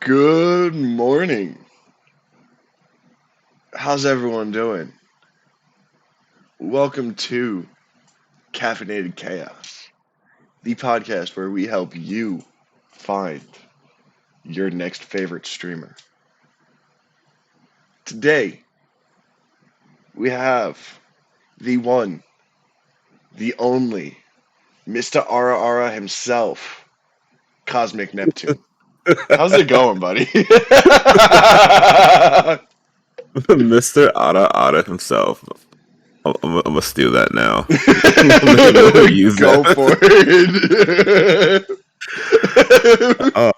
Good morning. How's everyone doing? Welcome to Caffeinated Chaos, the podcast where we help you find your next favorite streamer. Today, we have the one, the only, Mr. Ara Ara himself, CosmicNeptune. How's it going, buddy? Mr. Ada himself. I'm gonna steal that now. I'm gonna use Go that. for it. Oh,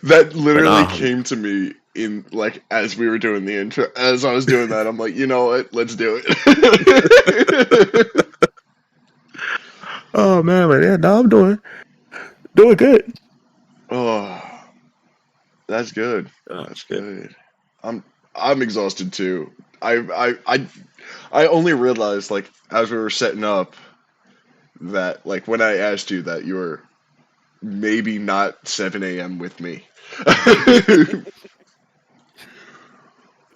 That but literally came to me in like as we were doing the intro. As I was doing that, I'm like, you know what? Let's do it. oh man, but yeah, no, I'm doing good. Oh, that's good. Oh, That's shit. good. I'm I'm exhausted too. I only realized like as we were setting up that like when I asked you that you were maybe not 7 a.m. with me.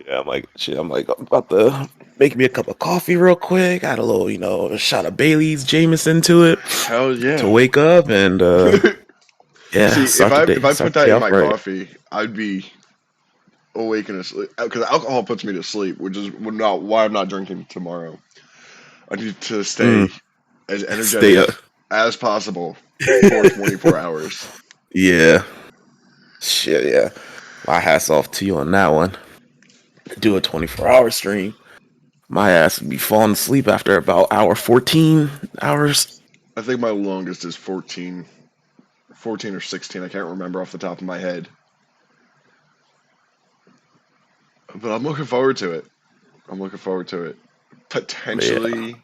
Yeah, I'm like shit. I'm about to make me a cup of coffee real quick. Add a little, a shot of Bailey's Jameson to it Hell to yeah. wake up and yeah, See, if start the I day, if I start put the that day in off my right. coffee, I'd be awake and asleep because alcohol puts me to sleep, which is not why I'm not drinking tomorrow. I need to Mm, stay as stay energetic up. as possible for 24 hours. Yeah, shit. Yeah, my hats off to you on that one. Do a 24-hour stream. My ass would be falling asleep after about hour 14 hours. I think my longest is 14 or 16. I can't remember off the top of my head, but I'm looking forward to it. I'm looking forward to it. Yeah, Potentially,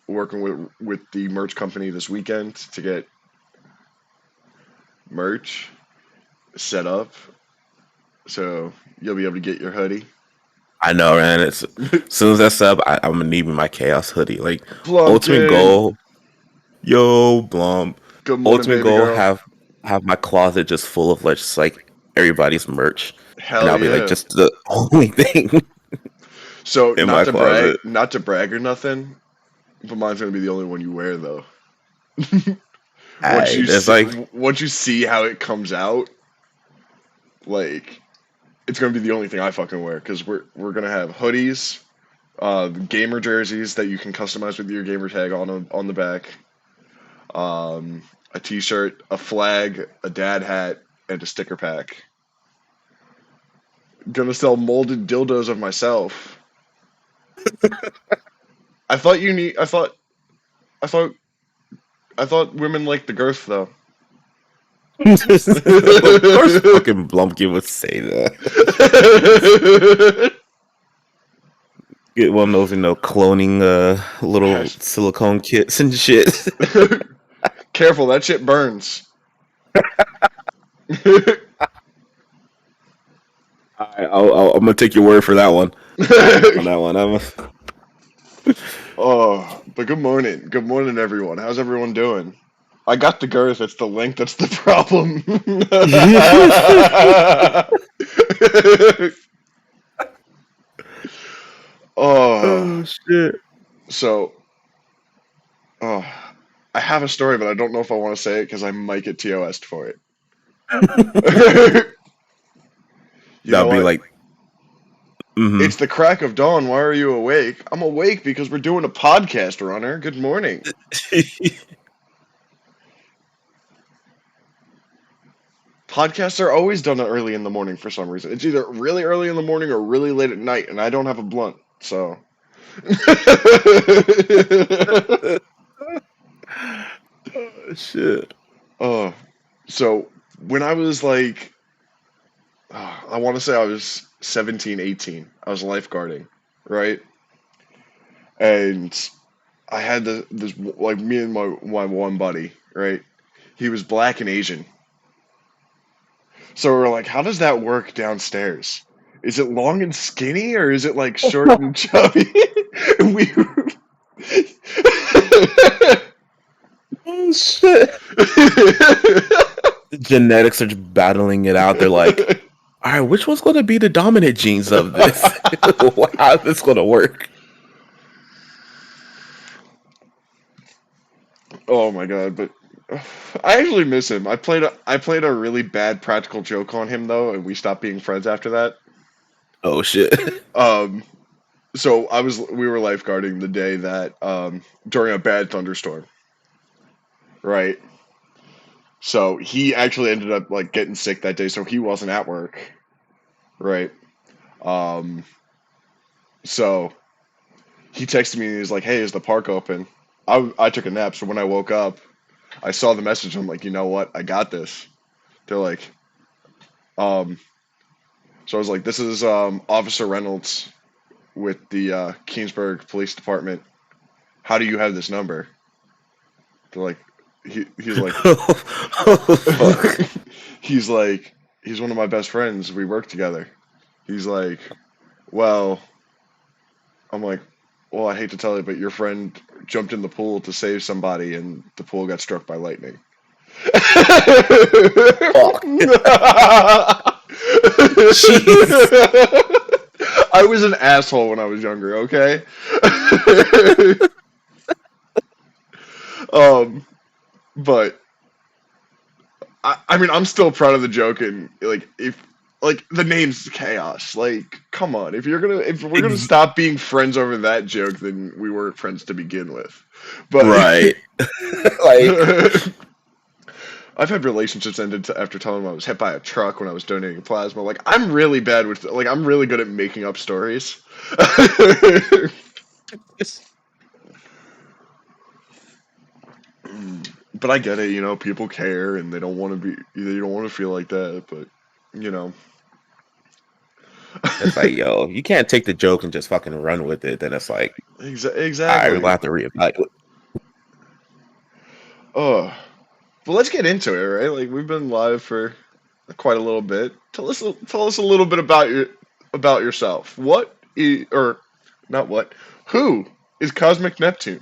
working with the merch company this weekend to get merch set up, so you'll be able to get your hoodie. I know, man. It's as soon as that's up, I'm gonna need my chaos hoodie. Like ultimate Plumpkin. goal, yo, Blum. Good morning, Ultimate baby goal, girl. have my closet just full of like just like everybody's merch, and Hell I'll be like yeah. just the only thing So in my closet. not to brag or nothing, but mine's gonna be the only one you wear though. Hey, there's like, Once you see how it comes out, like it's gonna be the only thing I fucking wear because we're gonna have hoodies, gamer jerseys that you can customize with your gamer tag on the back, a t-shirt, a flag, a dad hat, and a sticker pack. Gonna sell molded dildos of myself. I thought you need. I thought. I thought women liked the girth though. of course, fucking Blumpkin would say that. Get one of those, cloning little Hash- silicone kits and shit. Careful, that shit burns. I'm gonna take your word for that one. On that one, Oh, but good morning. Good morning, everyone. How's everyone doing? I got the girth. It's the length that's the problem. Oh, oh shit. so, oh, I have a story, but I don't know if I want to say it because I might get TOS'd for it. You know That'd be what? like, mm-hmm. It's the crack of dawn. Why are you awake? I'm awake because we're doing a podcast, Runner. Good morning. Podcasts are always done early in the morning for some reason. It's either really early in the morning or really late at night, and I don't have a blunt, so. oh shit. Oh, so when I was like, I want to say I was 17, 18, I was lifeguarding, right? And I had this like me and my one buddy, right? He was black and Asian. So we're like, how does that work downstairs? Is it long and skinny or is it like short and chubby? we Oh shit. Genetics are just battling it out. They're like, all right, which one's going to be the dominant genes of this? How is this going to work? Oh my god, but I actually miss him. I played a really bad practical joke on him though, and we stopped being friends after that. Oh shit. Um, so we were lifeguarding the day that during a bad thunderstorm, right? So he actually ended up like getting sick that day, so he wasn't at work, right? Um, so he texted me and he was like, "Hey, is the park open?" I took a nap, so when I woke up, I saw the message. I'm like, you know what? I got this. They're like, um, so I was like, this is Officer Reynolds with the Keensburg Police Department. How do you have this number? They're like, he's like, Oh, fuck. he's like, he's one of my best friends. We work together. He's like, well, I'm like, well, I hate to tell you, but your friend jumped in the pool to save somebody, and the pool got struck by lightning. Fuck. Jeez. I was an asshole when I was younger, okay? um, but I mean, I'm still proud of the joke, and like, if like the name's Chaos, like, come on, if we're gonna Ex- stop being friends over that joke, then we weren't friends to begin with. But right. Like, I've had relationships ended after telling them I was hit by a truck when I was donating plasma. Like, I'm really bad with, like, I'm really good at making up stories. But I get it, people care and they don't want to feel like that, but, you know. it's like, yo, you can't take the joke and just fucking run with it. Then it's like, all right, we're Exactly. gonna have to reevaluate. Oh, but let's get into it, right? Like, we've been live for quite a little bit. Tell us a little bit about yourself. Or not what? Who is Cosmic Neptune?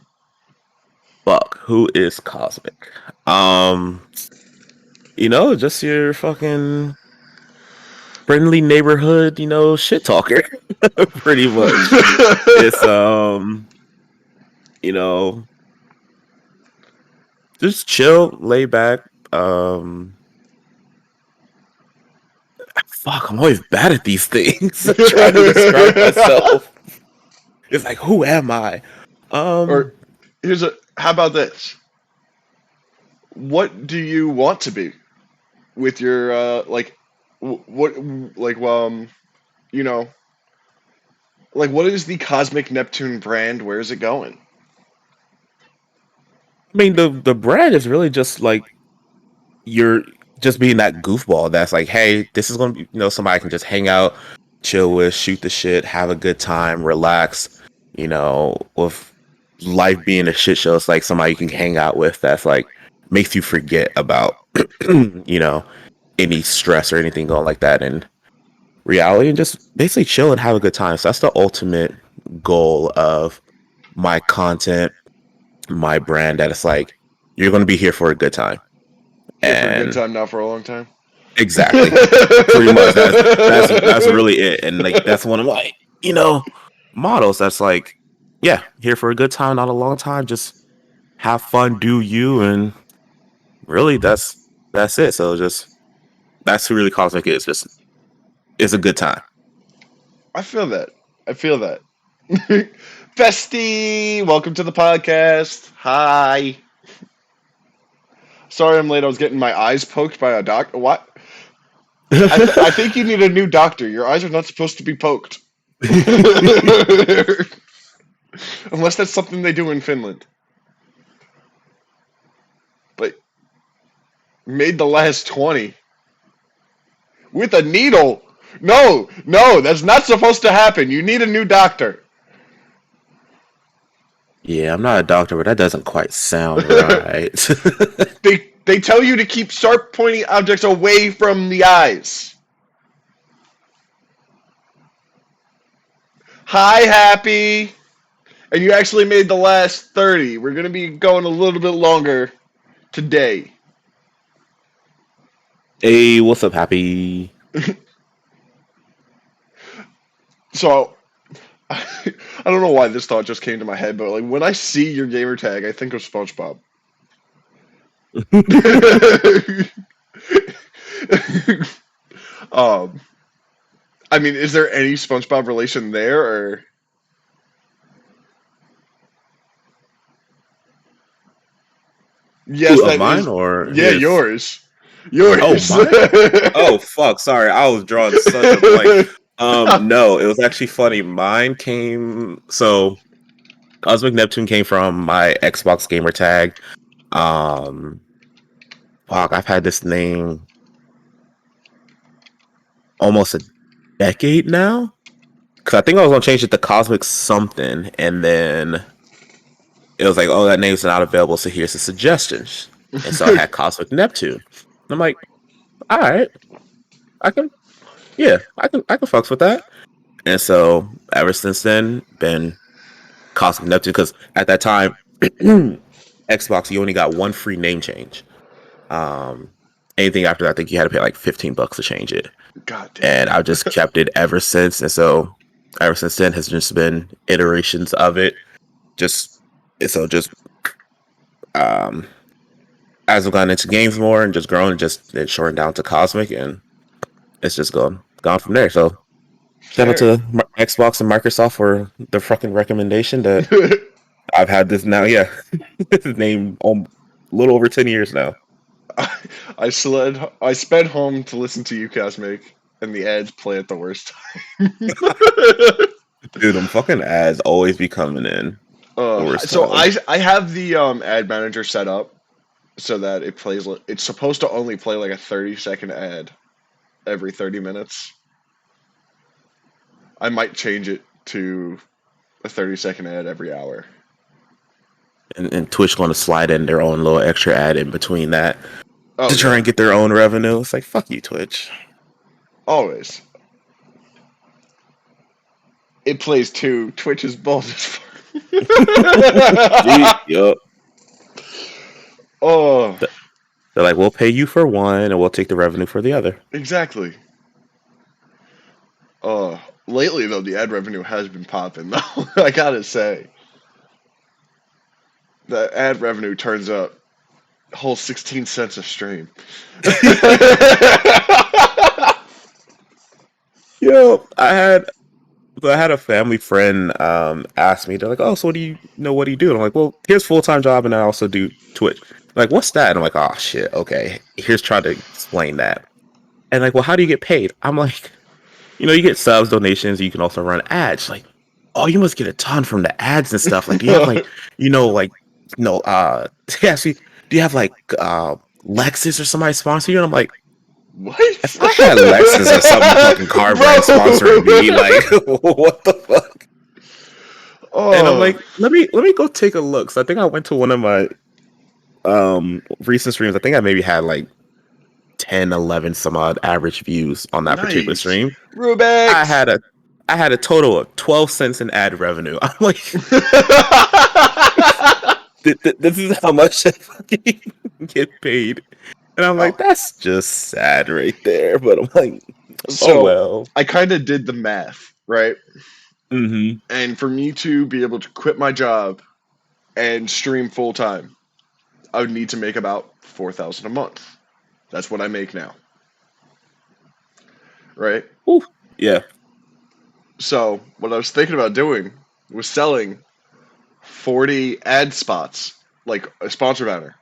Fuck, who is Cosmic? Just your fucking friendly neighborhood, shit talker. Pretty much. It's you know, just chill, lay back. Um Fuck, I'm always bad at these things. Trying to describe myself. It's like, who am I? Or Um, how about this? What do you want to be with your what like you know what is the Cosmic Neptune brand? Where is it going? I mean the brand is really just like you're just being that goofball that's like, hey, this is gonna be somebody I can just hang out, chill with, shoot the shit, have a good time, relax, with life being a shit show. It's like somebody you can hang out with that's like makes you forget about any stress or anything going like that in reality and just basically chill and have a good time. So that's the ultimate goal of my content, my brand, that it's like you're gonna be here for a good time. Here for a good And time, not for a long time. exactly. Pretty much that's really it. And like that's one of my, models. That's like, yeah, here for a good time, not a long time. Just have fun, do you, and really that's it. So just that's who really Cosmic is. Just it's a good time. I feel that. I feel that. Bestie, welcome to the podcast. Hi. Sorry I'm late. I was getting my eyes poked by a doctor. What? I think you need a new doctor. Your eyes are not supposed to be poked. Unless that's something they do in Finland. But made the last 20 with a needle. No, no, that's not supposed to happen. You need a new doctor. Yeah, I'm not a doctor, but that doesn't quite sound right. They tell you to keep sharp pointy objects away from the eyes. Hi, Happy. And you actually made the last 30. We're going to be going a little bit longer today. Hey, what's up, Happy? So I don't know why this thought just came to my head, but like when I see your gamer tag, I think of SpongeBob. um, I mean, is there any SpongeBob relation there, or yes, Who, of that mine is, or yeah, his? yours, Oh, yours. mine? Oh, fuck. Sorry, I was drawing such a blank. No, it was actually funny. Mine came Cosmic Neptune came from my Xbox gamer tag. Um, fuck, I've had this name almost a decade now. Cause I think I was gonna change it to Cosmic something, and then it was like, oh, that name's not available, so here's the suggestions. And so I had Cosmic Neptune. And I'm like, all right, I can, yeah, I can fucks with that. And so ever since then, been Cosmic Neptune because at that time, Xbox you only got one free name change. Um, Anything after that, I think you had to pay like $15 to change it. God And damn. I've just kept it ever since. And so ever since then has just been iterations of it. Just just um as I've gotten into games more and just grown and just then shortened down to Cosmic and it's just gone from there. So shout out Fair. to Xbox and Microsoft for the fucking recommendation that I've had this now. Yeah, this is named a little over 10 years now. I sped home to listen to you, Cosmic, and the ads play at the worst time. Dude, them fucking ads always be coming in the worst So time. I have the ad manager set up so that it plays. It's supposed to only play like a 30-second ad every 30 minutes. I might change it to a 30-second ad every hour. And Twitch going to slide in their own little extra ad in between that Oh to try yeah, and get their own revenue. It's like, fuck you, Twitch. always. It plays too. Twitch is bold as fuck. Yup. Oh, They're like, we'll pay you for one and we'll take the revenue for the other. exactly. Lately though, the ad revenue has been popping though. I gotta say, the ad revenue turns up a whole 16 cents a stream. Yo, I had a family friend ask me, they're like, oh, so what do you do? And I'm like, well, here's full-time job and I also do Twitch. Like, what's that? And I'm like, oh shit, okay. Here's trying to explain that. And like, well, how do you get paid? I'm like, you get subs, donations, you can also run ads. Like, oh, you must get a ton from the ads and stuff. Like, do you have like, actually, do you have like Lexus or somebody sponsor you? And I'm like, What? if I had Lexus or some fucking car brand sponsoring me, like, what the fuck? And I'm Oh, like, let me go take a look. So I think I went to one of my recent streams. I think I maybe had like 10, 11 some odd average views on that particular nice. stream. I Rubik's. had a I had a total of 12 cents in ad revenue. I'm like, this is how much I fucking get paid. And I'm like, Oh, that's just sad right there. But I'm like, oh so well. I kind of did the math, right? Mm-hmm. And for me to be able to quit my job and stream full time, I would need to make about 4,000 a month. That's what I make now, right? Ooh, yeah. So what I was thinking about doing was selling 40 ad spots, like a sponsor banner,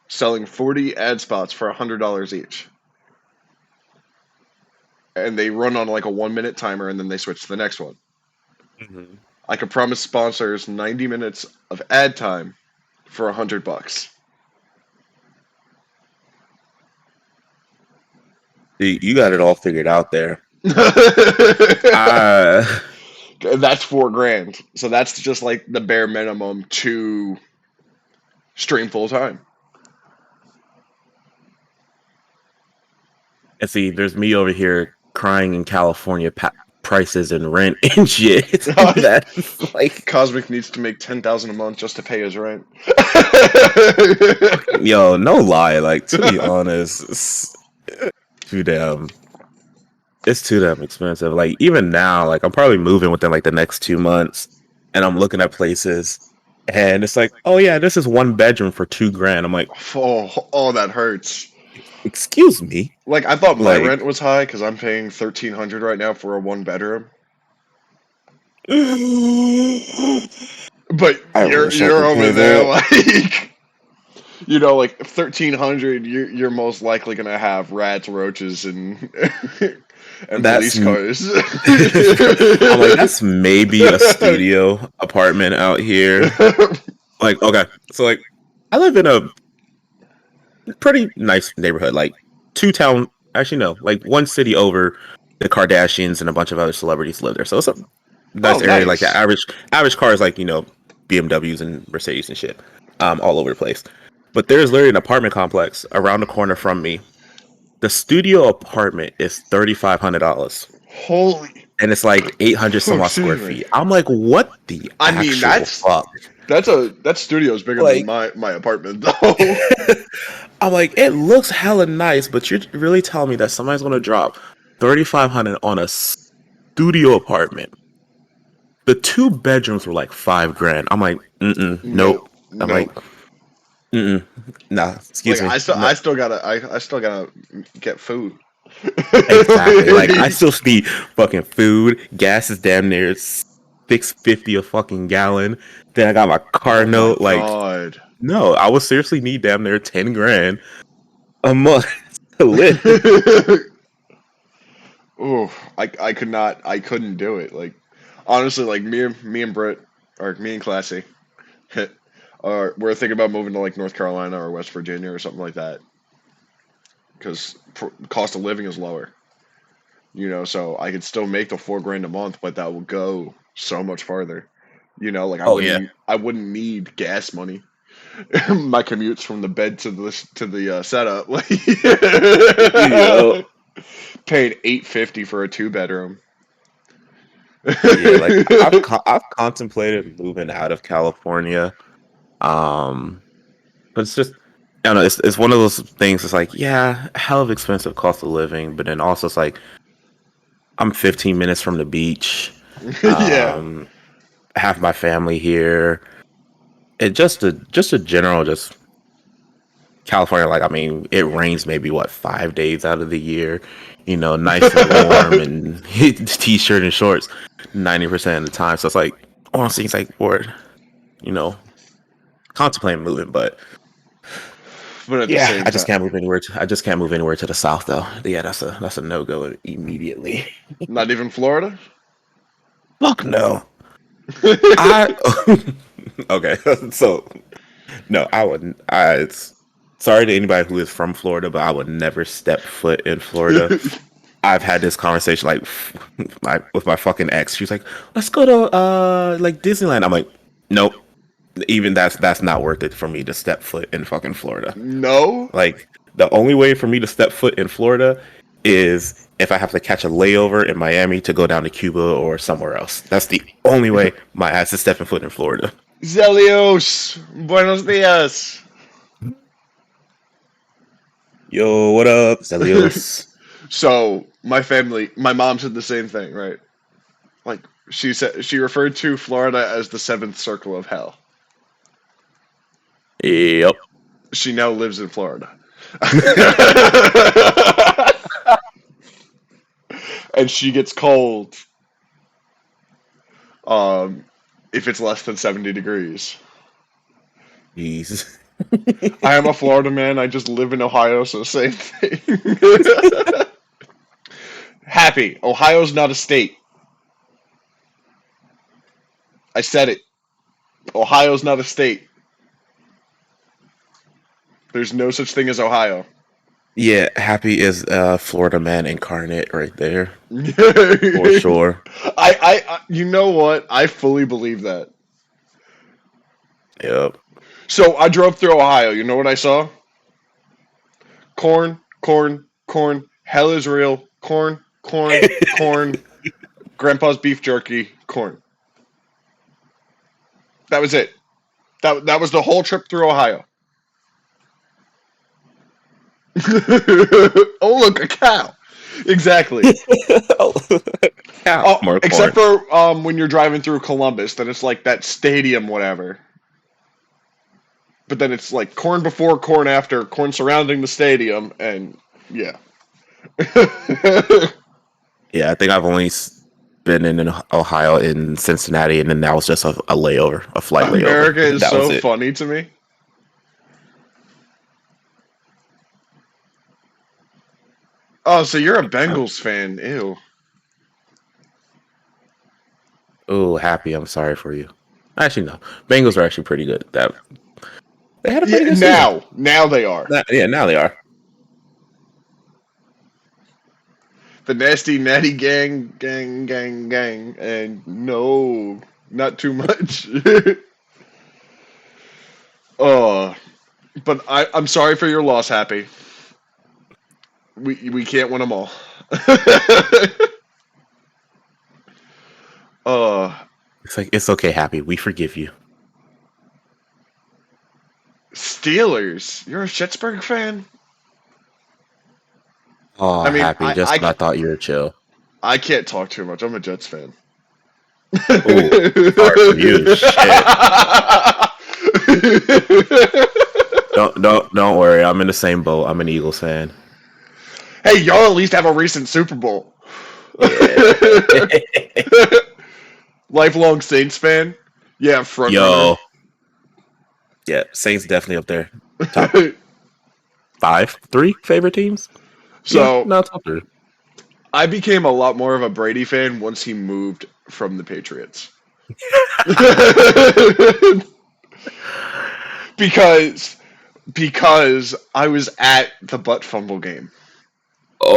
selling 40 ad spots for $100 each. And they run on like a 1 minute timer and then they switch to the next one. Mm-hmm. I could promise sponsors 90 minutes of ad time for $100. You got it all figured out there. That's Uh 4 grand. So that's just like the bare minimum to stream full time. and see, there's me over here crying in California prices and rent and shit. That's like, Cosmic needs to make 10,000 a month just to pay his rent. yo, no lie. Like, to be honest, too damn. It's too damn expensive. Like even now, like I'm probably moving within like the next 2 months, and I'm looking at places, and it's like, oh yeah, this is one bedroom for $2,000. I'm like, Oh, that hurts. excuse me, Like I thought my like. rent was high because I'm paying 1,300 right now for a one bedroom. But I you're wish I you're could over pay there that. like like 1,300. You're most likely gonna have rats, roaches, and and That's police cars. I'm like, that's maybe a studio apartment out here. Like, okay, so like, I live in a pretty nice neighborhood, like actually no, like one city over. The Kardashians and a bunch of other celebrities live there, so it's a Oh, nice area. Like the nice. average car is like BMWs and Mercedes and shit, all over the place. But there's literally an apartment complex around the corner from me. The studio apartment is $3,500, Holy. and it's like 800 Oh, some odd square excuse me. feet. I'm like, what the I mean, actual fuck? that studio is bigger than Like, my apartment though. I'm like, it looks hella nice, but you're really telling me that somebody's gonna drop 3,500 on a studio apartment? The two bedrooms were like $5,000. I'm like, No, nope. I'm no. like, nah, Like excuse me, I no. still gotta I still gotta get food. Exactly. Like I still need fucking food. Gas is damn near 6.50 a fucking gallon. Then I got my car Oh my note. Like, god. no, I would seriously need damn near $10,000 a month to live. Oh, I couldn't do it. Like honestly, like me and Britt or me and Classy, or we're thinking about moving to like North Carolina or West Virginia or something like that because cost of living is lower. So I could still make the 4 grand a month, but that will go so much farther. Like Oh yeah. I wouldn't need gas money. My commutes from the bed to the setup, like Yeah. paying 850 for a 2 bedroom. Yeah, like I've contemplated moving out of California. Um, but it's just I don't know, it's one of those things. It's like, yeah, hell of expensive cost of living, but then also it's like I'm 15 minutes from the beach. Yeah, Um, have my family here. It just a general just California. Like I mean, it rains maybe what 5 days out of the year. Nice and warm and t-shirt and shorts 90% of the time. So it's like honestly, it's like you know, contemplating moving, but but at the yeah, same time, I just can't move anywhere to the south though. Yeah, that's a no go immediately. not even Florida. Fuck no. I okay. So no, I wouldn't. It's sorry to anybody who is from Florida, but I would never step foot in Florida. I've had this conversation like with my fucking ex. She's like, "Let's go to like Disneyland." I'm like, "Nope." Even that's not worth it for me to step foot in fucking Florida. No, Like the only way for me to step foot in Florida is if I have to catch a layover in Miami to go down to Cuba or somewhere else. That's the only way my ass is stepping foot in Florida. Zelios, buenos dias. Yo, what up, Stelios? So my mom said the same thing, right? Like she referred to Florida as the seventh circle of hell. Yep. She now lives in Florida. And she gets cold um, if it's less than 70 degrees. Jeez. I am a Florida man. I just live in Ohio, so same thing. Happy. Ohio's not a state. I said it. Ohio's not a state. There's no such thing as Ohio. Yeah, Happy is Florida man incarnate right there for I, sure. you know what? I fully believe that. Yep. So I drove through Ohio. You know what I saw? Corn, corn, corn. Hell is real. Corn, corn, corn. Grandpa's beef jerky. Corn. That was it. That was the whole trip through Ohio. Oh, look, a cow. Exactly. Cow, Oh, more except corn. for when you're driving through Columbus, then it's like that stadium, whatever. But then it's like corn before, corn after, corn surrounding the stadium, and yeah. Yeah, I think I've only been in Ohio, in Cincinnati, and then that was just a layover, a flight layover. America is That was so it. funny to me. Oh, so you're a Bengals fan? Ew. Oh, happy. I'm sorry for you. Actually, no. Bengals are actually pretty good. That they had a Yeah, pretty good season. now they are. Yeah, now they are. The nasty natty gang, gang, gang, gang, and no, not too much. Oh, but I'm sorry for your loss, Happy. We can't win them all. uh, It's like it's okay, happy. We forgive you. Steelers. You're a Schittsburg fan? Oh, I mean, happy. Just when I thought you were chill. I can't talk too much. I'm a Jets fan. Oh, sorry for you. Shit. Don't worry. I'm in the same boat. I'm an Eagles fan. Hey, y'all at least have a recent Super Bowl. Yeah. Lifelong Saints fan? Yeah, front runner. Yo. Yeah, Saints definitely up there. Top three favorite teams. Yeah, So no, top three. I became a lot more of a Brady fan once he moved from the Patriots. because because I was at the butt fumble game.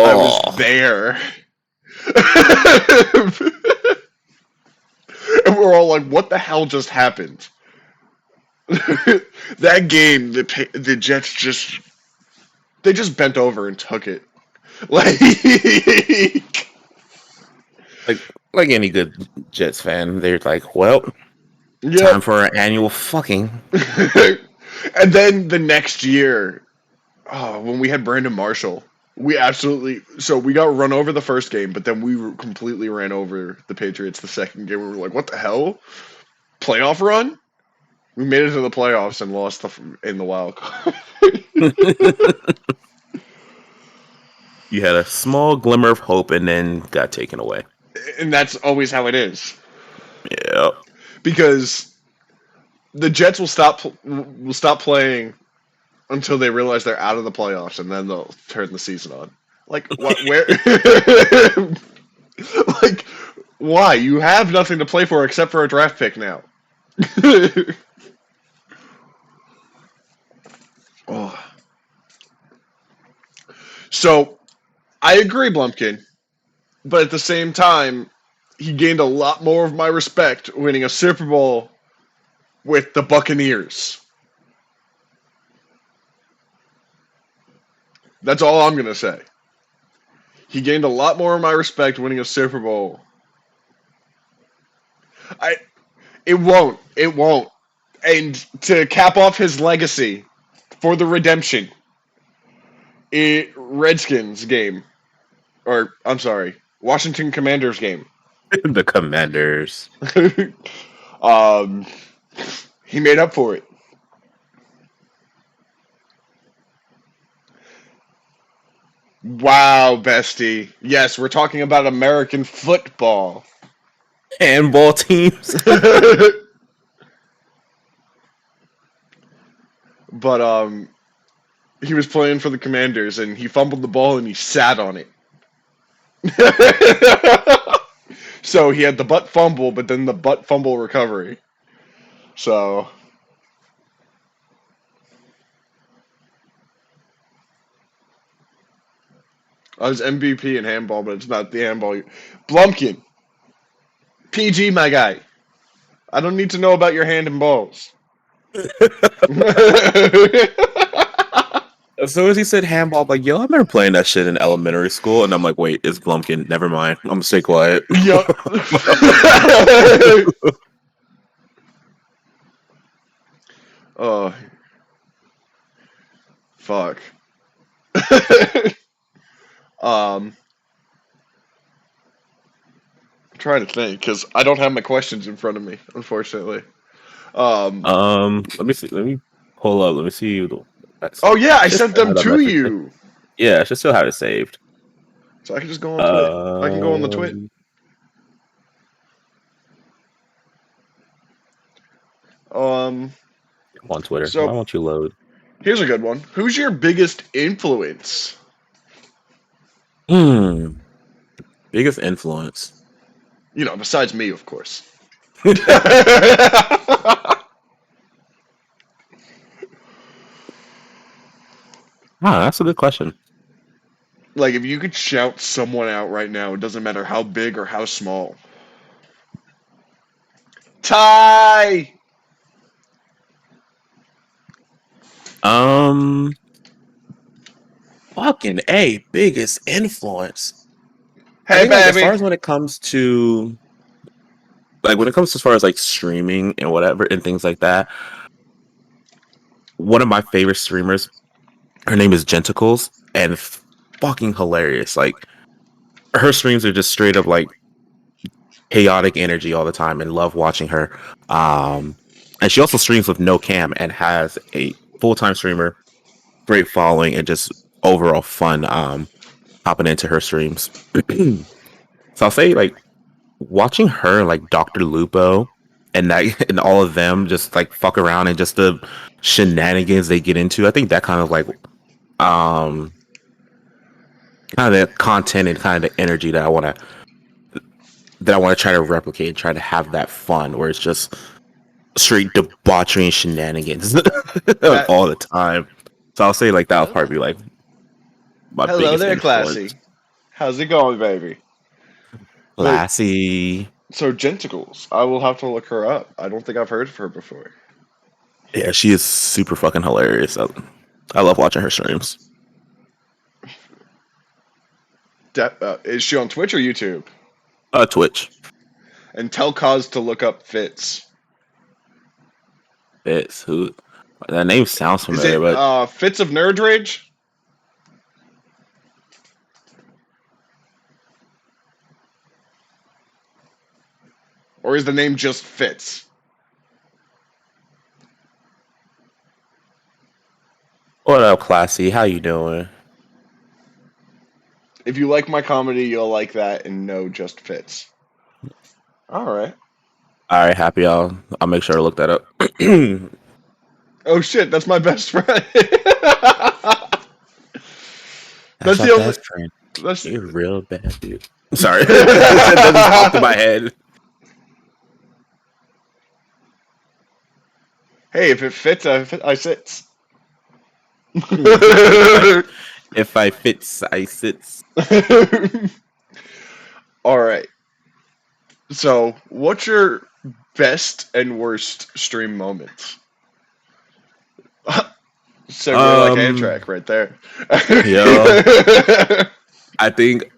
I was Oh, there. And we're all like, what the hell just happened? That game, the Jets just bent over and took it. Like, like any good Jets fan, they're like, well, yep. time for our annual fucking. And then the next year, when we had Brandon Marshall, we got run over the first game, but then completely ran over the Patriots the second game. We were like, what the hell? Playoff run? We made it to the playoffs and lost in the wild card. You had a small glimmer of hope and then got taken away. And that's always how it is. Yeah. Because the Jets will stop playing until they realize they're out of the playoffs, and then they'll turn the season on. Like what? Where? Like why? You have nothing to play for except for a draft pick now. Oh. So I agree, Blumpkin, but at the same time, he gained a lot more of my respect winning a Super Bowl with the Buccaneers. That's all I'm gonna say. He gained a lot more of my respect winning a Super Bowl. I It won't. It won't. And to cap off his legacy for the redemption, Redskins game, or I'm sorry, Washington Commanders game. The Commanders. um, he made up for it. Wow, bestie. Yes, we're talking about American football. Handball teams. But he was playing for the Commanders and he fumbled the ball and he sat on it. So he had the butt fumble, but then the butt fumble recovery. So I was MVP in handball, but it's not the handball. Blumpkin, PG, my guy. I don't need to know about your hand and balls. As soon as he said handball, I'm like, yo, I remember playing that shit in elementary school. And I'm like, wait, it's Blumpkin. Never mind. I'm gonna stay quiet. Yup. Oh, fuck. I'm trying to think because I don't have my questions in front of me, unfortunately. Um, Let me see. Let me pull up. Let me see. That's oh yeah, I just sent them have that to message. you, Yeah, I should still have it saved. so I can just go on Twit. I can go on the Twit. Um, Um, on Twitter. Why so won't you load? here's a good one. Who's your biggest influence? Hmm. Biggest influence. Besides me, of course. That's a good question. Like, if you could shout someone out right now, it doesn't matter how big or how small. Ty! Um, fucking a biggest influence. I Hey, think like as baby. far as when it comes to when it comes to as far as like streaming and whatever and things like that, one of my favorite streamers, her name is Genticles, and fucking hilarious. Like her streams are just straight up like chaotic energy all the time, and love watching her. Um, and she also streams with no cam and has a full time streamer, great following, and just overall fun. Hopping into her streams. So I'll say like watching her like Dr. Lupo and that and all of them just like fuck around and just the shenanigans they get into. I think that kind of like um kind of the content and kind of the energy that I want to try to replicate and try to have that fun where it's just straight debauchery and shenanigans That. all the time. So I'll say like that would Hello. probably be like my Hello biggest there, influence. Classy. How's it going, baby? Wait, Lassie. so Genticles. I will have to look her up. I don't think I've heard of her before. Yeah, she is super fucking hilarious. I love watching her streams. Is she on Twitch or YouTube? Twitch. And tell Cause to look up Fitz. It's who that name sounds Is familiar, it but Fitz of Nerd Rage? Or is the name just Fitz? what up, Classy? How you doing? If you like my comedy, you'll like that and know just Fitz. All right. All right, happy. I'll make sure to look that up. That's Oh shit, that's my best friend. That's the our only. best friend. That's. You're real bad, dude. Sorry, that just popped in my head. Hey, if it fits, I sits. If I fits, I sits. All right. So, what's your best and worst stream moments? Segue like Um, Amtrak right there. yo, I think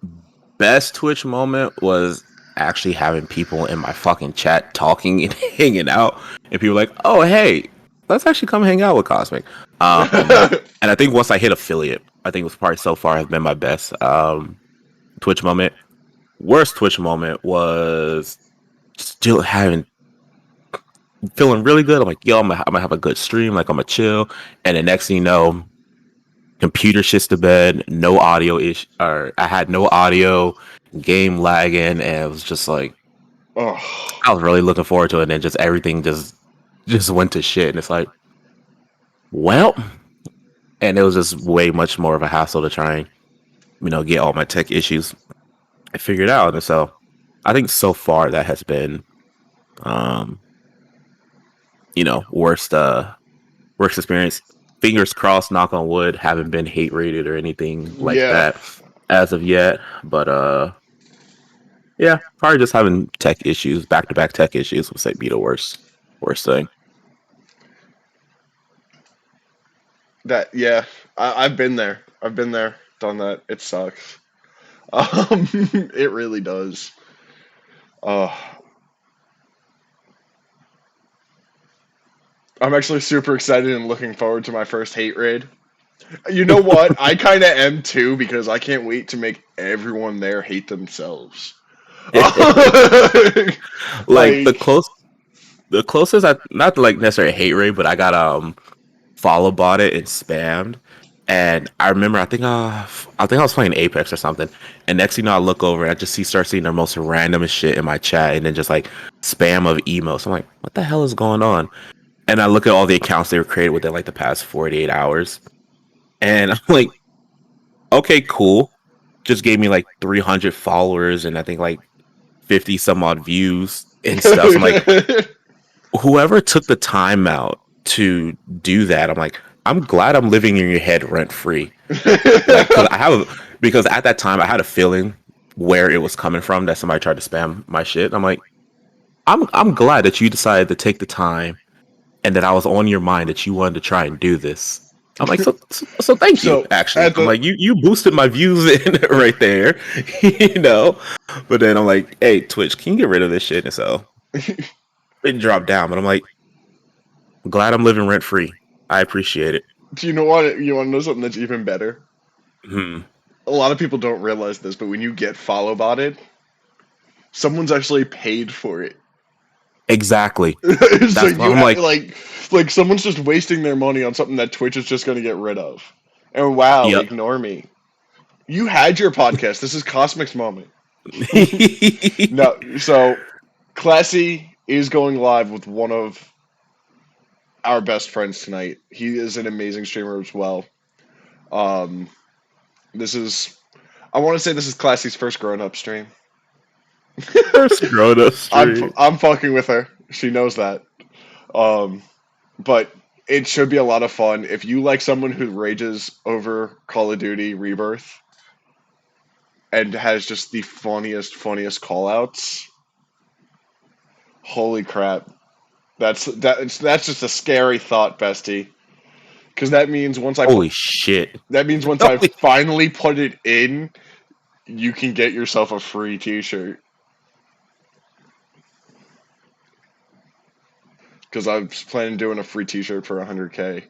best Twitch moment was actually having people in my fucking chat talking and hanging out, and people like, "Oh, hey, let's actually come hang out with Cosmic." And I think once I hit affiliate, I think it was probably so far has been my best Twitch moment. Worst Twitch moment was still having feeling really good. I'm like, yo, I'm gonna have a good stream. Like, I'm gonna chill, and the next thing you know, computer shits to bed, no audio ish, or I had no audio, game lagging, and it was just like Oh, I was really looking forward to it, and then just everything just went to shit, and it's like, well, and it was just way much more of a hassle to try and get all my tech issues figured out, and so I think so far that has been um worst experience. Fingers crossed, knock on wood, haven't been hate rated or anything like yeah. that as of yet, but yeah, probably just having tech issues, back to back tech issues would say be the worst thing. Yeah. I've been there. I've been there, done that. It sucks. It really does. Uh, I'm actually super excited and looking forward to my first hate raid. You know what? I kind of am too because I can't wait to make everyone there hate themselves. Like Like, the closest I not like necessarily hate rate, but I got follow bought it and spammed. And I remember I think I was playing Apex or something. And next thing you know, I look over and I just start seeing the most randomest shit in my chat and then just like spam of emails. I'm like, what the hell is going on? And I look at all the accounts they were created within like the past 48 hours. And I'm like, okay, cool. Just gave me like 300 followers and I think like 50 some odd views and stuff. So I'm like, whoever took the time out to do that, I'm like, I'm glad I'm living in your head rent free. Like, because at that time I had a feeling where it was coming from that somebody tried to spam my shit. I'm like, I'm glad that you decided to take the time and that I was on your mind that you wanted to try and do this. I'm like, so thank you. so Actually, at I'm the like, you boosted my views in right there, you know. But then I'm like, hey, Twitch, can you get rid of this shit? And so it dropped down. But I'm like, I'm glad I'm living rent free. I appreciate it. do you know what? You want to know something that's even better? Hmm. A lot of people don't realize this, but when you get follow botted, someone's actually paid for it. Exactly. So That's why you I'm like, like someone's just wasting their money on something that Twitch is just going to get rid of. And wow, yep. ignore me. You had your podcast. This is Cosmic's moment. No, so Classy is going live with one of our best friends tonight. He is an amazing streamer as well. Um, this is I want to say this is Classy's first grown up stream. First grown up stream. I'm fucking with her. She knows that. Um, but it should be a lot of fun if you like someone who rages over Call of Duty Rebirth and has just the funniest call outs. Holy crap. That's just a scary thought, bestie. Because Holy shit. that means once I Holy- finally put it in, you can get yourself a free T-shirt. Because I was planning on doing a free T-shirt for 100K.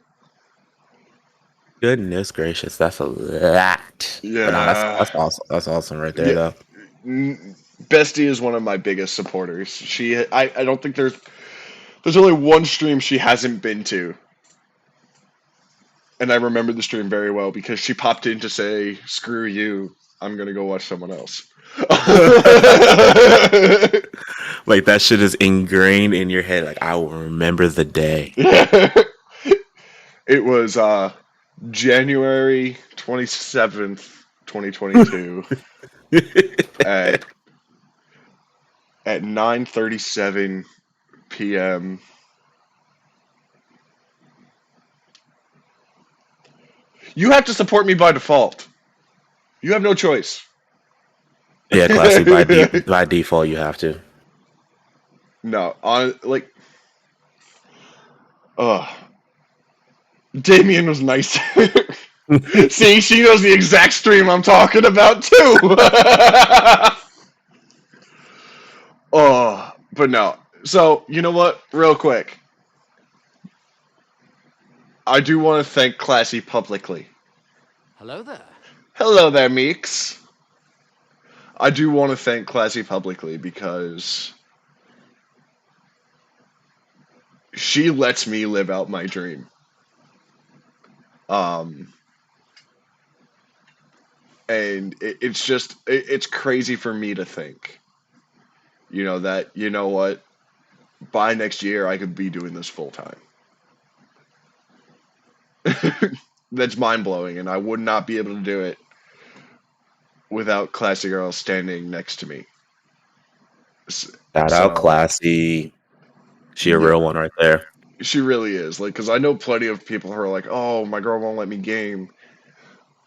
Goodness gracious, that's a lot. But no, Yeah, that's awesome. That's awesome right there, yeah. though. Bestie is one of my biggest supporters. I don't think there's only one stream she hasn't been to, and I remember the stream very well because she popped in to say, "Screw you, I'm gonna go watch someone else." Like that shit is ingrained in your head. Like I will remember the day. It was January 27th, 2022 at 9:37 p.m. You have to support me by default. You have no choice. Yeah, classy. By default, you have to. No, on like, uh Damien was nice. See, she knows the exact stream I'm talking about too. Oh, but no. So, you know what? Real quick, I do want to thank Classy publicly. Hello there. Hello there, Meeks. I do want to thank Classy publicly because she lets me live out my dream. Um, and it's crazy for me to think, that what, by next year I could be doing this full time. That's mind blowing, and I would not be able to do it without Classy Girl standing next to me. Shout out, So classy. She a yeah, real one right there. she really is. Like, because I know plenty of people who are like, "Oh, my girl won't let me game."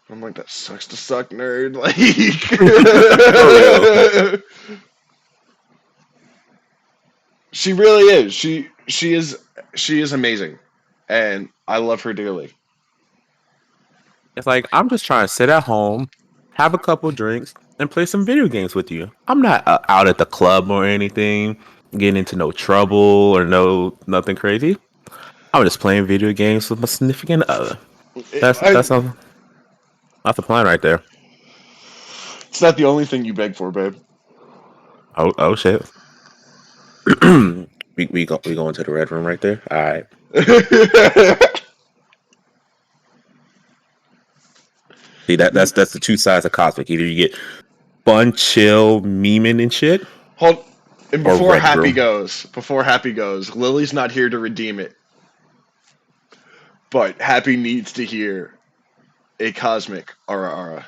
I'm like, that sucks to suck, nerd. Like, For real. she really is. She is amazing, and I love her dearly. It's like I'm just trying to sit at home, have a couple drinks, and play some video games with you. I'm not out at the club or anything, getting into no trouble or nothing crazy. I'm just playing video games with my significant other. That's that's the plan right there. It's not the only thing you beg for, babe. Oh shit. We go into the red room right there. All right. See that's the two sides of Cosmic. Either you get fun, chill, memeing and shit, Hold. And or red room. before Happy goes, Lily's not here to redeem it, but Happy needs to hear a cosmic ara ara.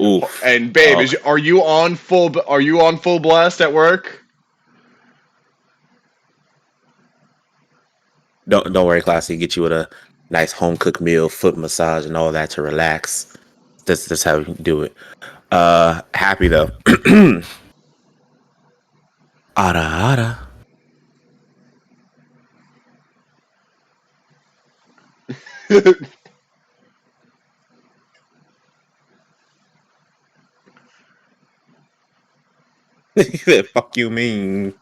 Oof. And babe, Oh, are you on full blast at work? don't worry, classy. Get you with a nice home cooked meal, foot massage, and all that to relax. That's how we do it. Happy though. Ada ada. Fuck you mean?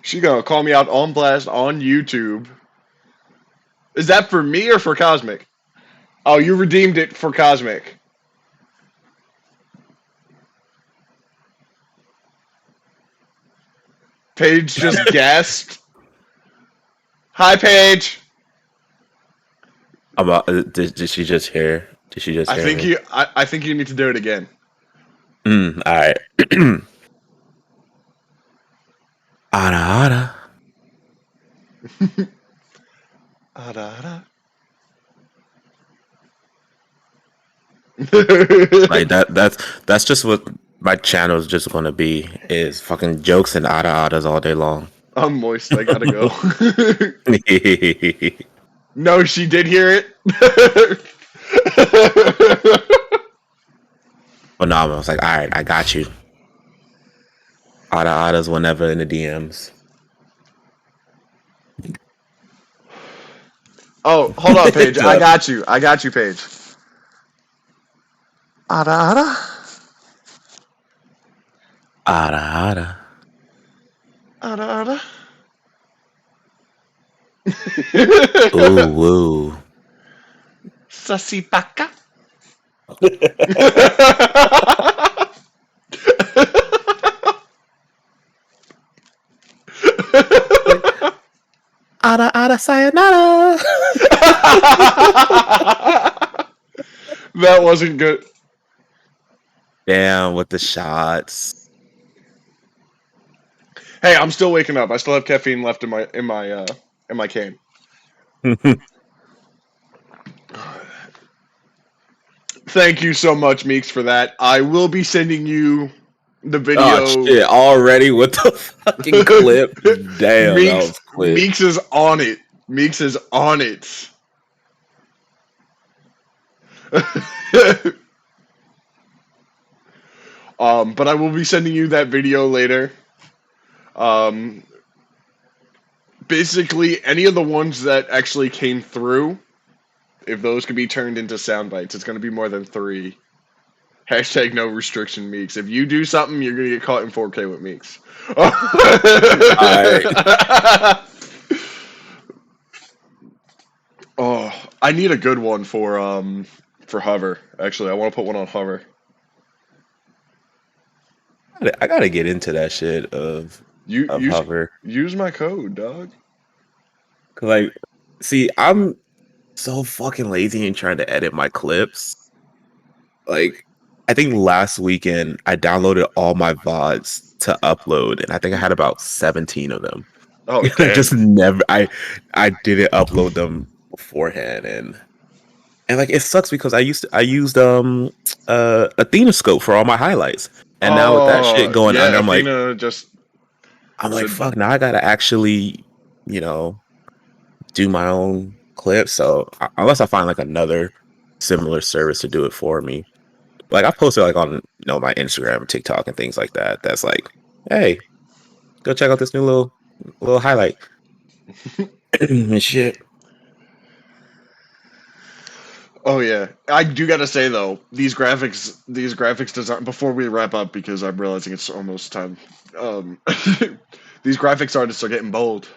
She gonna call me out on blast on YouTube. Is that for me or for Cosmic? Oh, you redeemed it for Cosmic. Paige just gasped. Hi, Paige. About did she just hear? Did she just hear me? I think you need to do it again. All right. Ada ada. Ada, ada. Like that's just what my channel is just gonna be is fucking jokes and ada adas all day long. I'm moist. I gotta go. No, she did hear it. Phenomenal. I was like, all right, I got you. Ada adas whenever in the DMs. Oh, hold on, Paige. I got you. I got you, Paige. Ada, ada. Ada ada. Ada, ada. Ooh woo. Sasipaka. Ada ada sayonara. That wasn't good. Damn, with the shots. Hey, I'm still waking up. I still have caffeine left in my cane. Thank you so much, Meeks, for that. I will be sending you the Oh video. shit! Already with the fucking clip. Damn, that was quick. Meeks is on it. Meeks is on it. But I will be sending you that video later. Um, basically, any of the ones that actually came through, if those can be turned into sound bites, it's going to be more than 3. Hashtag no restriction Meeks. If you do something, you're going to get caught in 4K with Meeks. Alright. Oh, I need a good one for Hover. Actually, I want to put one on Hover. I gotta get into that shit of Use hover. use my code, dog. Cause like, see, I'm so fucking lazy in trying to edit my clips. Like, I think last weekend I downloaded all my VODs to upload, and I think I had about 17 of them. Oh And I damn. just never I didn't upload them beforehand, and like it sucks because I used Athena scope for all my highlights. And now with that shit Oh going under, yeah, Athena just I'm like, said fuck, now I gotta actually, you know, do my own clips. So unless I find like another similar service to do it for me, like I posted like on my Instagram, TikTok, and things like that. That's like, hey, go check out this new little highlight and shit. Oh yeah, I do gotta say though, these graphics design. Before we wrap up, because I'm realizing it's almost time. These graphics artists are getting bold.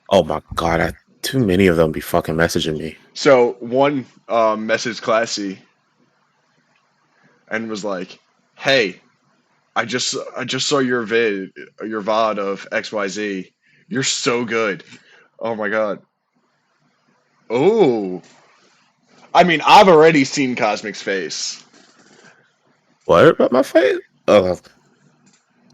Oh my god, too many of them be fucking messaging me. So one messaged Classy and was like, "Hey, I just saw your VOD of XYZ. You're so good. Oh my god. Oh, I mean, I've already seen Cosmic's face. What about my face? Oh,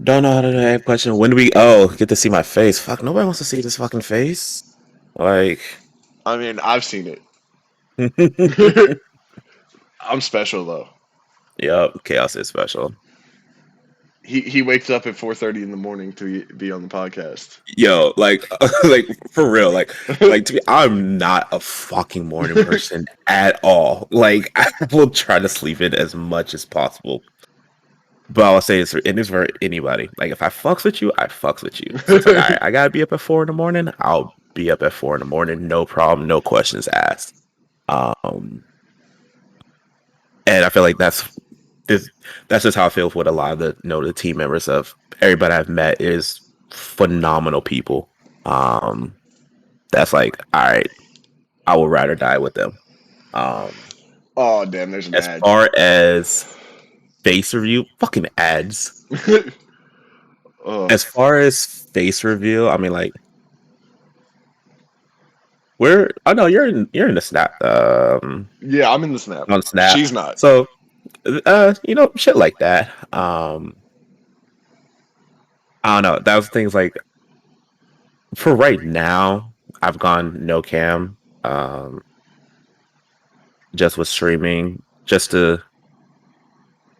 don't know how to ask question. When do we? Oh, get to see my face. Fuck, nobody wants to see this fucking face. Like, I mean, I've seen yep, it. I'm special though. chaos is special. He wakes up at 4:30 in the morning to be on the podcast. Yo, like, like for real, like to be, I'm not a fucking morning person at all. Like, I will try to sleep in as much as possible. But I'll say it's and it's for anybody. Like, if I fucks with you, I fucks with you. So it's like, I gotta be up at 4 in the morning. I'll be up at 4 in the morning, no problem, no questions asked. Um, and I feel like this that's just how I feel with a lot of the team members of everybody I've met is phenomenal people. Um, that's like, all right, I will ride or die with them. Um, Oh damn, there's an as ad. far as face review, fucking ads. Oh As far as face review, I mean, like, where? Oh no, you're in the snap. yeah, I'm in the snap. On Snap. She's not. So, shit like that. I don't know. That was things like for right now, I've gone no cam. Just with streaming, just to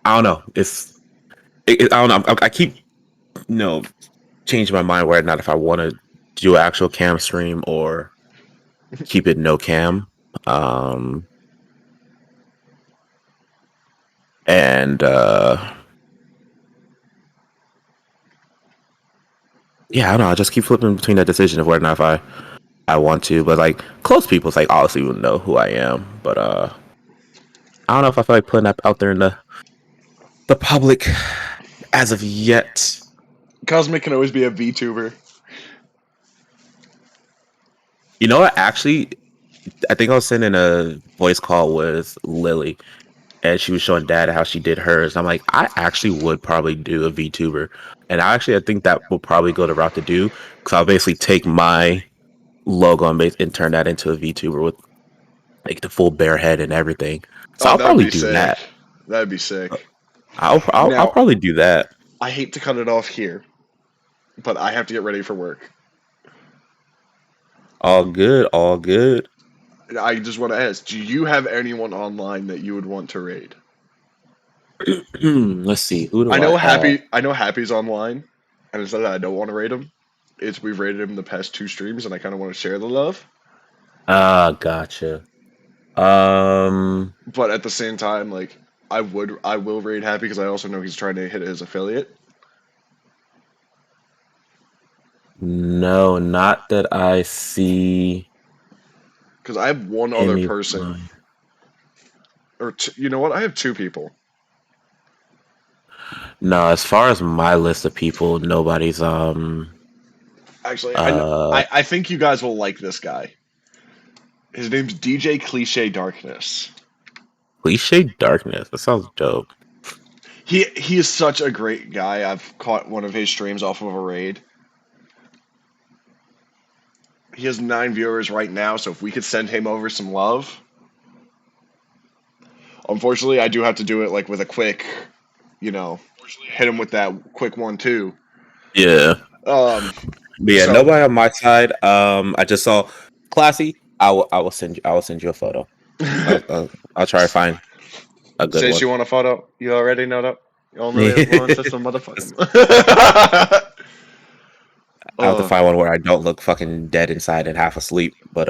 I don't know. I don't know. I keep changing my mind whether or not if I want to do an actual cam stream or keep it no cam. Um, and yeah, I don't know. I just keep flipping between that decision of whether or not if I want to, but like close people, it's like obviously will know who I am. But I don't know if I feel like putting that out there in the public as of yet. Cosmic can always be a VTuber. You know what? Actually, I think I was sending a voice call with Lily, and she was showing Dad how she did hers. I'm like, I actually would probably do a VTuber, and I think that will probably go the route to do because I'll basically take my logo and turn that into a VTuber with like the full bare head and everything. So Oh, I'll that'd probably be do sick. that. That'd be sick. I'll Now, probably do that. I hate to cut it off here, but I have to get ready for work. All good, all good. I just want to ask, do you have anyone online that you would want to raid? Let's see, who do I have? I know Happy's online, and it's not that I don't want to raid him. It's we've raided him the past two streams, and I kind of want to share the love. Gotcha. Um, But at the same time, like I will raid Happy because I also know he's trying to hit his affiliate. no, not that I see Because I have one other person, anyone. you know what? I have two people. No, as far as my list of people, nobody's Actually, uh I think you guys will like this guy. His name's DJ Cliche Darkness. cliche darkness. That sounds dope. He is such a great guy. I've caught one of his streams off of a raid. He has 9 viewers right now, so if we could send him over some love. Unfortunately, I do have to do it like with a quick, you know, hit him with that quick 1-2. Yeah. Um, But yeah, so nobody on my side. I just saw Classy. I will send you a photo. I'll try to find a good says one. you want a photo. You already know that. You all know that one. That's I a motherfucking. have to uh, find one where I don't look fucking dead inside and half asleep. But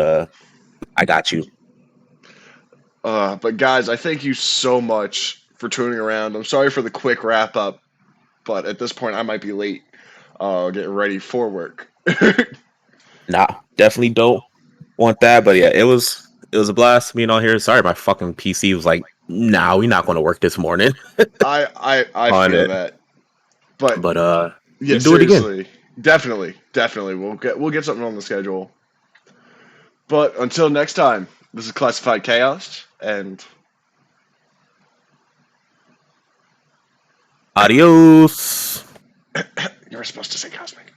I got you. but guys, I thank you so much for tuning around. I'm sorry for the quick wrap up, but at this point, I might be late. Getting ready for work. Nah, definitely don't want that. But yeah, it was a blast being on here. Sorry, my fucking PC was like, nah, we're not going to work this morning I on feel it. that, but But yeah, we can do it again. seriously. Definitely, definitely. We'll get something on the schedule. But until next time, this is Classified Chaos, and Adios. you were supposed to say cosmic.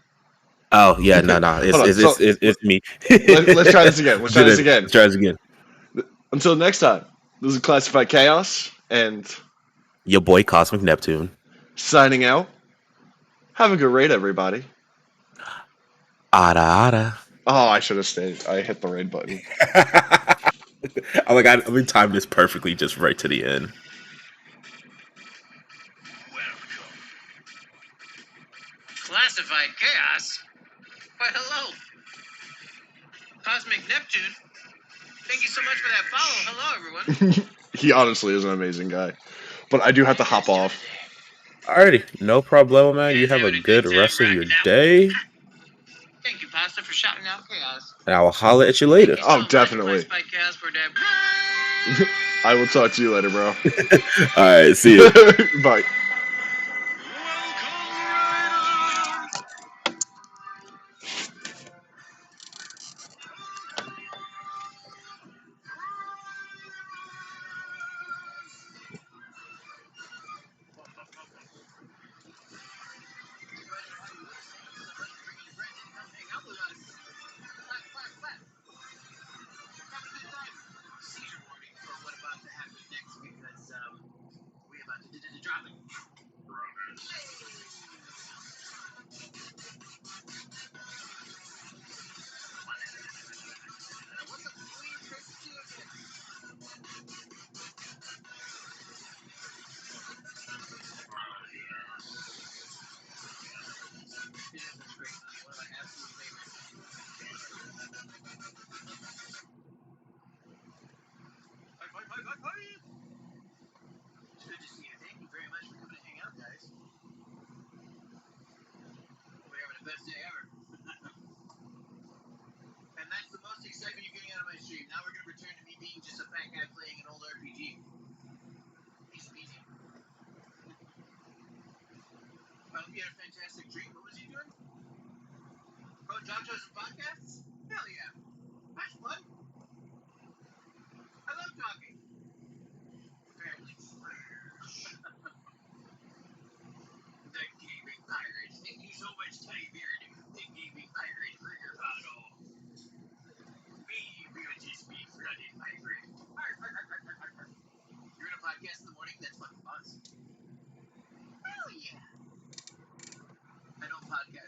Oh yeah, no, Hold on. So it's me. let's try this again. Let's try this again. Let's try this again. Until next time, this is Classified Chaos, and Your boy Cosmic Neptune. signing out. Have a good raid, everybody. Ada ada. Oh, I should have stayed. I hit the raid button. I'm like, I we timed this perfectly just right to the end. Classified chaos? Why, hello. Cosmic Neptune. Thank you so much for that follow. Hello, everyone. He honestly is an amazing guy. But I do have to hop off. Alrighty, no problem, man. You You guys have a having a good good time rest of your rocking out? day, Thank you, Pasta, for shouting out chaos. and I will holler at you Thank later. you Oh, so much, definitely. Classified chaos, for that. I will talk to you later, bro. All right, see you. Bye. Seizure warning for what about to happen next because we about to drop it. What's a queen That's great. One of my absolute favorites. It's good to see you. Thank you very much for coming to hang out, guys. We're having the best day ever. And that's the most excitement you're getting out of my stream. Now we're going to return to me being just a fat guy playing an old RPG. Easy peasy. I hope you had a fantastic dream. What was he doing? Oh, JoJo's and podcasts? Hell yeah. That's fun. I love talking. Apparently. The Gaming Pirate. Thank you so much, Teddy Beard. The Gaming Pirate for your follow. Me, beauty running pirate. You're in a podcast in the morning? That's fucking awesome. Hell yeah. I don't podcast.